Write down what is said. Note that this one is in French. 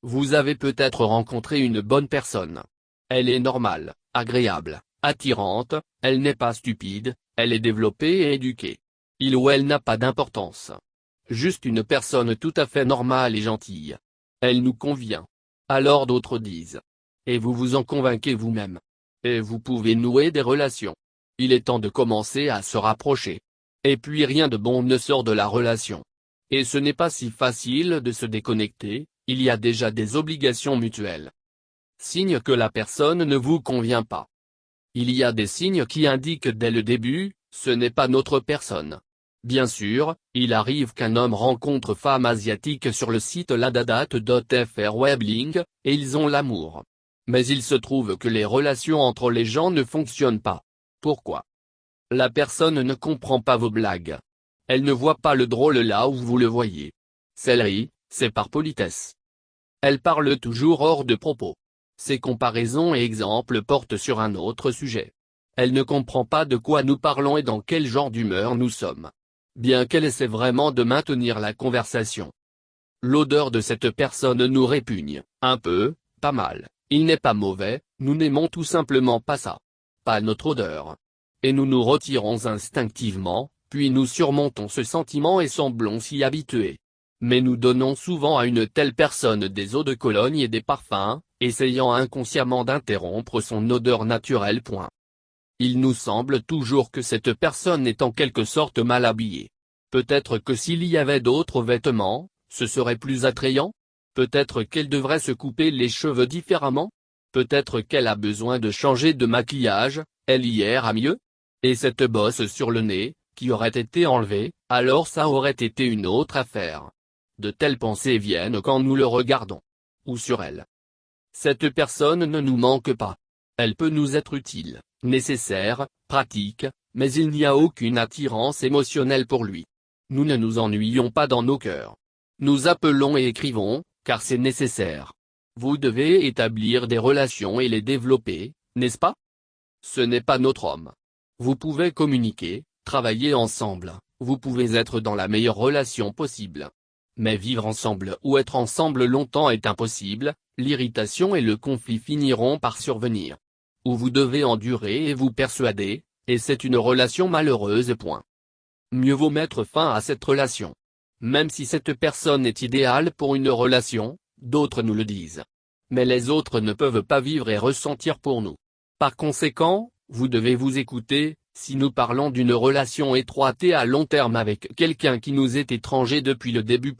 Vous avez peut-être rencontré une bonne personne. Elle est normale, agréable, attirante, elle n'est pas stupide, elle est développée et éduquée. Il ou elle n'a pas d'importance. Juste une personne tout à fait normale et gentille. Elle nous convient. Alors d'autres disent. Et vous vous en convainquez vous-même. Et vous pouvez nouer des relations. Il est temps de commencer à se rapprocher. Et puis rien de bon ne sort de la relation. Et ce n'est pas si facile de se déconnecter, il y a déjà des obligations mutuelles. Signe que la personne ne vous convient pas. Il y a des signes qui indiquent dès le début, ce n'est pas notre personne. Bien sûr, il arrive qu'un homme rencontre femme asiatique sur le site ladadate.fr weblink, et ils ont l'amour. Mais il se trouve que les relations entre les gens ne fonctionnent pas. Pourquoi? La personne ne comprend pas vos blagues. Elle ne voit pas le drôle là où vous le voyez. Celle-ci, c'est par politesse. Elle parle toujours hors de propos. Ses comparaisons et exemples portent sur un autre sujet. Elle ne comprend pas de quoi nous parlons et dans quel genre d'humeur nous sommes. Bien qu'elle essaie vraiment de maintenir la conversation. L'odeur de cette personne nous répugne, un peu, pas mal. Il n'est pas mauvais, nous n'aimons tout simplement pas ça. Pas notre odeur. Et nous nous retirons instinctivement, puis nous surmontons ce sentiment et semblons s'y habituer. Mais nous donnons souvent à une telle personne des eaux de Cologne et des parfums, essayant inconsciemment d'interrompre son odeur naturelle. Il nous semble toujours que cette personne est en quelque sorte mal habillée. Peut-être que s'il y avait d'autres vêtements, ce serait plus attrayant? Peut-être qu'elle devrait se couper les cheveux différemment? Peut-être qu'elle a besoin de changer de maquillage, elle y ira mieux? Et cette bosse sur le nez, qui aurait été enlevée, alors ça aurait été une autre affaire. De telles pensées viennent quand nous le regardons. Ou sur elle. Cette personne ne nous manque pas. Elle peut nous être utile, nécessaire, pratique, mais il n'y a aucune attirance émotionnelle pour lui. Nous ne nous ennuyons pas dans nos cœurs. Nous appelons et écrivons, car c'est nécessaire. Vous devez établir des relations et les développer, n'est-ce pas? Ce n'est pas notre homme. Vous pouvez communiquer, travailler ensemble, vous pouvez être dans la meilleure relation possible. Mais vivre ensemble ou être ensemble longtemps est impossible, l'irritation et le conflit finiront par survenir. Ou vous devez endurer et vous persuader, et c'est une relation malheureuse. Mieux vaut mettre fin à cette relation. Même si cette personne est idéale pour une relation, d'autres nous le disent. Mais les autres ne peuvent pas vivre et ressentir pour nous. Par conséquent, vous devez vous écouter, si nous parlons d'une relation étroite et à long terme avec quelqu'un qui nous est étranger depuis le début.